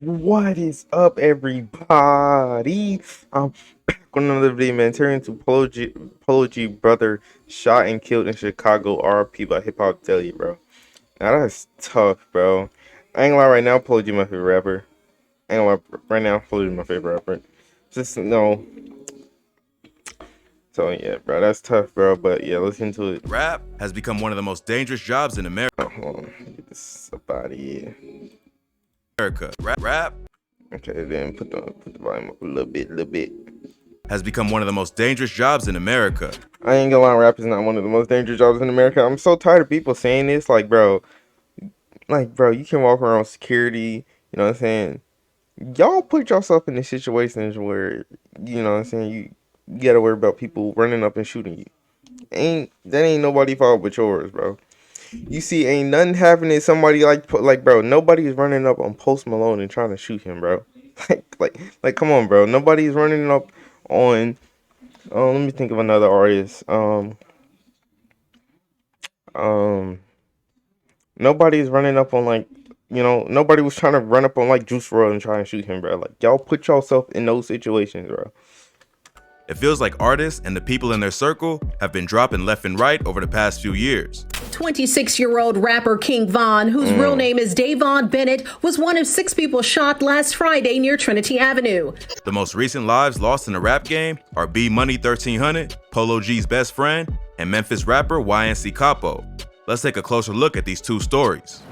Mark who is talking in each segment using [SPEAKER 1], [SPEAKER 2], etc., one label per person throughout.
[SPEAKER 1] What is up, everybody? I'm back with another video, man. Turning to Polo G brother shot and killed in Chicago, RP by Hip Hop Daily, bro. Now that's tough, bro. I ain't gonna lie, right now, Polo G my favorite rapper. I ain't gonna lie, right now, Polo G my favorite rapper. Just no. So yeah, bro, that's tough, bro. But yeah, listen to it.
[SPEAKER 2] Rap has become one of the most dangerous jobs in America.
[SPEAKER 1] Oh, hold on, get this up out of here.
[SPEAKER 2] Rap
[SPEAKER 1] Okay, then put the volume up a little bit.
[SPEAKER 2] has become one of the most dangerous jobs in America.
[SPEAKER 1] I ain't gonna lie, rap is not one of the most dangerous jobs in America. I'm so tired of people saying this. Like, bro, you can walk around with security. You know what I'm saying? Y'all put yourself in the situations where, you know what I'm saying, you gotta worry about people running up and shooting you. That ain't nobody fault but yours, bro. You see, ain't nothing happening. Somebody bro, nobody's running up on Post Malone and trying to shoot him, bro. Come on, bro. Nobody's running up on. Let me think of another artist. Nobody's running up on nobody was trying to run up on like Juice WRLD and try and shoot him, bro. Like, y'all put yourself in those situations, bro.
[SPEAKER 2] It feels like artists and the people in their circle have been dropping left and right over the past few years.
[SPEAKER 3] 26-year-old rapper King Von, whose real name is Davon Bennett, was one of 6 people shot last Friday near Trinity Avenue.
[SPEAKER 2] The most recent lives lost in the rap game are B Money 1300, Polo G's best friend, and Memphis rapper YNC Capo. Let's take a closer look at these two stories.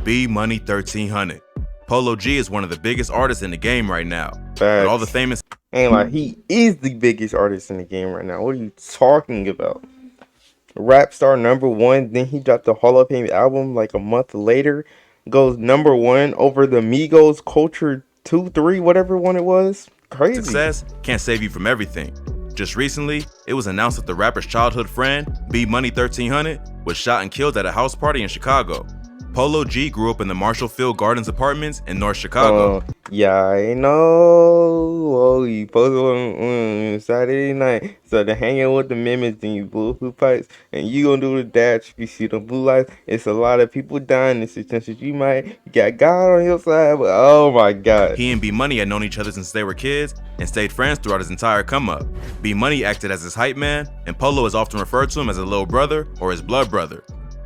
[SPEAKER 2] B Money 1300. Polo G is one of the biggest artists in the game right now. But all the famous
[SPEAKER 1] ain't like he is the biggest artist in the game right now. What are you talking about? Rap star #1, then he dropped the Hall of Fame album like a month later, goes #1 over the Migos Culture 2-3, whatever one it was. Crazy.
[SPEAKER 2] Success can't save you from everything. Just recently, it was announced that the rapper's childhood friend, B Money 1300, was shot and killed at a house party in Chicago. Polo G grew up in the Marshallfield Gardens apartments in North Chicago.
[SPEAKER 1] Yeah, I know. Oh, you posted on Saturday night. So they're hanging with the members and you bulletproof pipes. And you gonna do the dash. If you see the blue lights, it's a lot of people dying. This is you got God on your side. But oh my God.
[SPEAKER 2] He and B Money had known each other since they were kids and stayed friends throughout his entire come up. B Money acted as his hype man, and Polo is often referred to him as a little brother or his blood brother.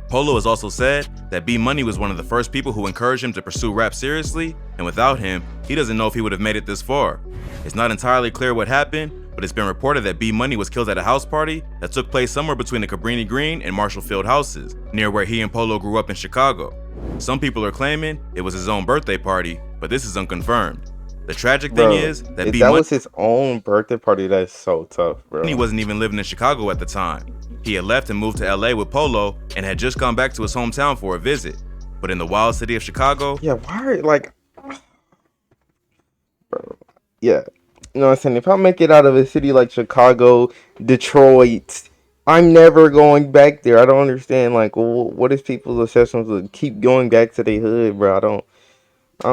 [SPEAKER 2] Polo has also said that B Money was one of the first people who encouraged him to pursue rap seriously, and without him, he doesn't know if he would have made it this far. It's not entirely clear what happened, but it's been reported that B Money was killed at a house party that took place somewhere between the Cabrini Green and Marshallfield houses, near where he and Polo grew up in Chicago. Some people are claiming it was his own birthday party, but this is unconfirmed. The tragic thing is that
[SPEAKER 1] if that was his own birthday party, that's so tough, bro.
[SPEAKER 2] He wasn't even living in Chicago at the time. He had left and moved to LA with Polo and had just gone back to his hometown for a visit. But in the wild city of Chicago,
[SPEAKER 1] yeah, why, bro, yeah, you know what I'm saying? If I make it out of a city like Chicago, Detroit, I'm never going back there. I don't understand, like, what is people's obsession to keep going back to their hood, bro? I don't.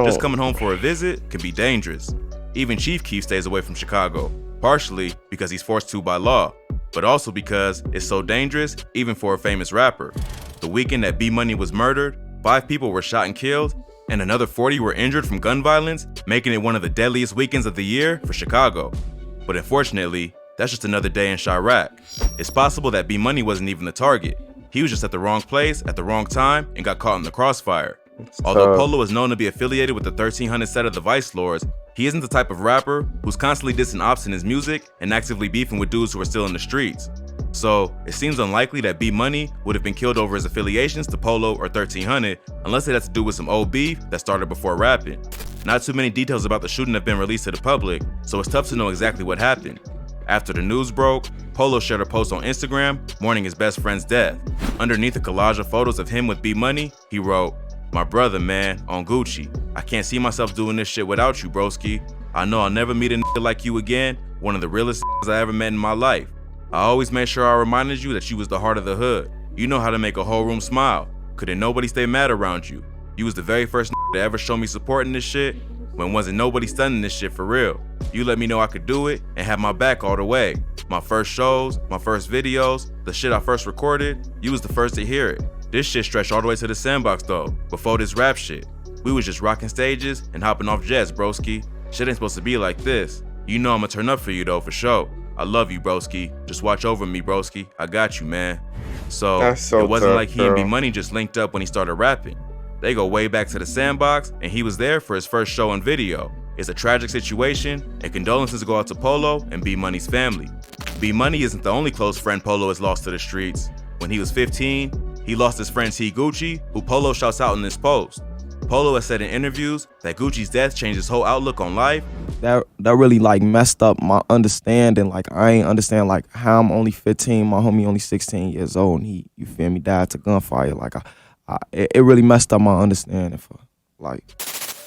[SPEAKER 2] Just coming home for a visit can be dangerous. Even Chief Keef stays away from Chicago, partially because he's forced to by law, but also because it's so dangerous even for a famous rapper. The weekend that B Money was murdered, 5 people were shot and killed, and another 40 were injured from gun violence, making it one of the deadliest weekends of the year for Chicago. But unfortunately, that's just another day in Chirac. It's possible that B Money wasn't even the target. He was just at the wrong place at the wrong time and got caught in the crossfire. Although Polo is known to be affiliated with the 1300 set of the Vice Lords, he isn't the type of rapper who's constantly dissing ops in his music and actively beefing with dudes who are still in the streets. So it seems unlikely that B Money would have been killed over his affiliations to Polo or 1300 unless it had to do with some old beef that started before rapping. Not too many details about the shooting have been released to the public, so it's tough to know exactly what happened. After the news broke, Polo shared a post on Instagram mourning his best friend's death. Underneath a collage of photos of him with B Money, he wrote, "My brother, man, on Gucci. I can't see myself doing this shit without you, broski. I know I'll never meet a nigga like you again, one of the realest I ever met in my life. I always made sure I reminded you that you was the heart of the hood. You know how to make a whole room smile. Couldn't nobody stay mad around you. You was the very first to ever show me support in this shit when wasn't nobody stunning this shit for real. You let me know I could do it and have my back all the way. My first shows, my first videos, the shit I first recorded, you was the first to hear it. This shit stretched all the way to the sandbox though, before this rap shit. We was just rocking stages and hopping off jets, broski. Shit ain't supposed to be like this. You know I'ma turn up for you though, for sure. I love you, broski. Just watch over me, broski. I got you, man. So it wasn't
[SPEAKER 1] tough,
[SPEAKER 2] like he and
[SPEAKER 1] bro.
[SPEAKER 2] B Money just linked up when he started rapping. They go way back to the Sandbox, and he was there for his first show and video. It's a tragic situation, and condolences go out to Polo and B Money's family. B Money isn't the only close friend Polo has lost to the streets. When he was 15, he lost his friend T Gucci, who Polo shouts out in this post. Polo has said in interviews that Gucci's death changed his whole outlook on life.
[SPEAKER 4] That really like messed up my understanding. Like I ain't understand like how I'm only 15, my homie only 16 years old, and he, you feel me, died to gunfire. Like it really messed up my understanding for like.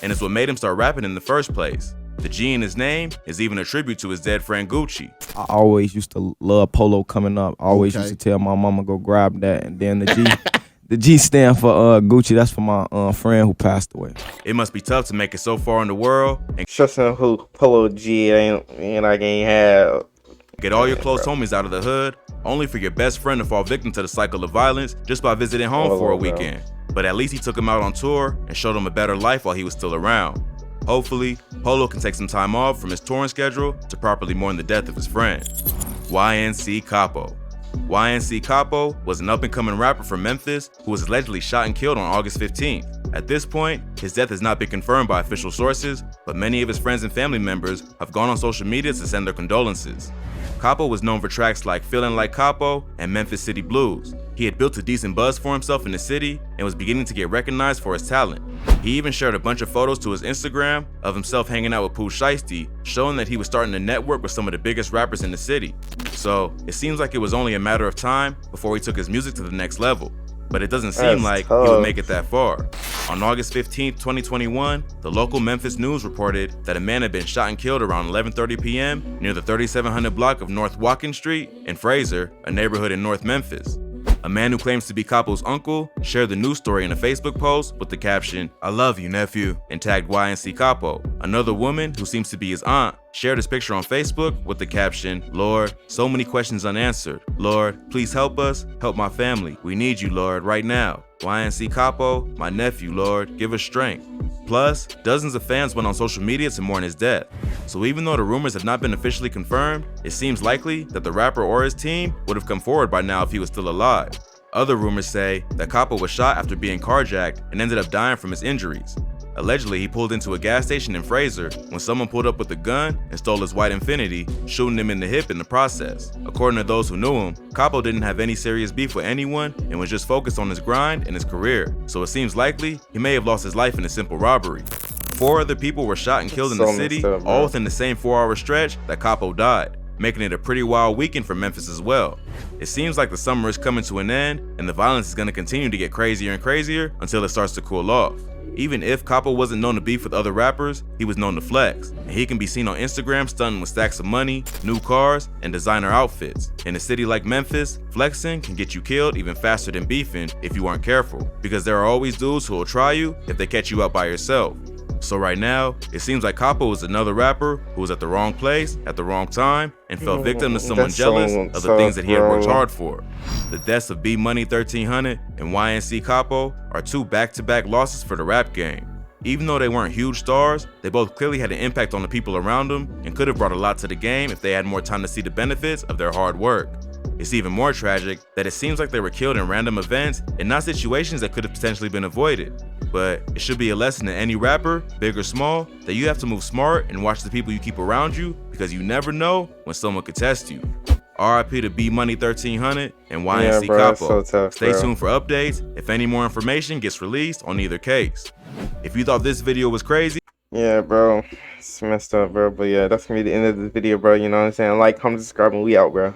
[SPEAKER 2] And it's what made him start rapping in the first place. The G in his name is even a tribute to his dead friend Gucci.
[SPEAKER 4] I always used to love Polo coming up. I always used to tell my mama go grab that, and then the G. The G stand for Gucci. That's for my friend who passed away.
[SPEAKER 2] It must be tough to make it so far in the world and
[SPEAKER 1] Trust him who Polo G ain't have.
[SPEAKER 2] get all your close homies out of the hood, only for your best friend to fall victim to the cycle of violence just by visiting home for a weekend. But at least he took him out on tour and showed him a better life while he was still around. Hopefully, Polo can take some time off from his touring schedule to properly mourn the death of his friend. YNC Capo. YNC Capo was an up-and-coming rapper from Memphis who was allegedly shot and killed on August 15th. At this point, his death has not been confirmed by official sources, but many of his friends and family members have gone on social media to send their condolences. Capo was known for tracks like Feeling Like Capo and Memphis City Blues. He had built a decent buzz for himself in the city and was beginning to get recognized for his talent. He even shared a bunch of photos to his Instagram of himself hanging out with Pooh Shiesty, showing that he was starting to network with some of the biggest rappers in the city. So it seems like it was only a matter of time before he took his music to the next level. But it doesn't seem like he would make it that far. On August 15th, 2021, the local Memphis News reported that a man had been shot and killed around 11:30 p.m. near the 3700 block of North Watkins Street in Fraser, a neighborhood in North Memphis. A man who claims to be Capo's uncle shared the news story in a Facebook post with the caption, "I love you, nephew," and tagged YNC Capo. Another woman, who seems to be his aunt, shared his picture on Facebook with the caption, "Lord, so many questions unanswered. Lord, please help us, help my family. We need you, Lord, right now. YNC Capo, my nephew, Lord, give us strength." Plus, dozens of fans went on social media to mourn his death. So even though the rumors have not been officially confirmed, it seems likely that the rapper or his team would have come forward by now if he was still alive. Other rumors say that Capo was shot after being carjacked and ended up dying from his injuries. Allegedly, he pulled into a gas station in Fraser when someone pulled up with a gun and stole his white Infiniti, shooting him in the hip in the process. According to those who knew him, Capo didn't have any serious beef with anyone and was just focused on his grind and his career, so it seems likely he may have lost his life in a simple robbery. 4 other people were shot and killed in the city, all within the same 4-hour stretch that Capo died, making it a pretty wild weekend for Memphis as well. It seems like the summer is coming to an end, and the violence is going to continue to get crazier and crazier until it starts to cool off. Even if Capo wasn't known to beef with other rappers, he was known to flex, and he can be seen on Instagram stunting with stacks of money, new cars, and designer outfits. In a city like Memphis, flexing can get you killed even faster than beefing if you aren't careful, because there are always dudes who will try you if they catch you out by yourself. So right now, it seems like Capo is another rapper who was at the wrong place at the wrong time and fell victim to someone jealous of the things that he had worked hard for. The deaths of B Money 1300 and YNC Capo are 2 back-to-back losses for the rap game. Even though they weren't huge stars, they both clearly had an impact on the people around them and could have brought a lot to the game if they had more time to see the benefits of their hard work. It's even more tragic that it seems like they were killed in random events and not situations that could have potentially been avoided. But it should be a lesson to any rapper, big or small, that you have to move smart and watch the people you keep around you because you never know when someone could test you. RIP to B Money 1300 and YNC Capo. Stay tuned for updates if any more information gets released on either case. If you thought this video was crazy,
[SPEAKER 1] yeah, bro, it's messed up, bro. But yeah, that's gonna be the end of this video, bro. You know what I'm saying? Like, comment, subscribe, and we out, bro.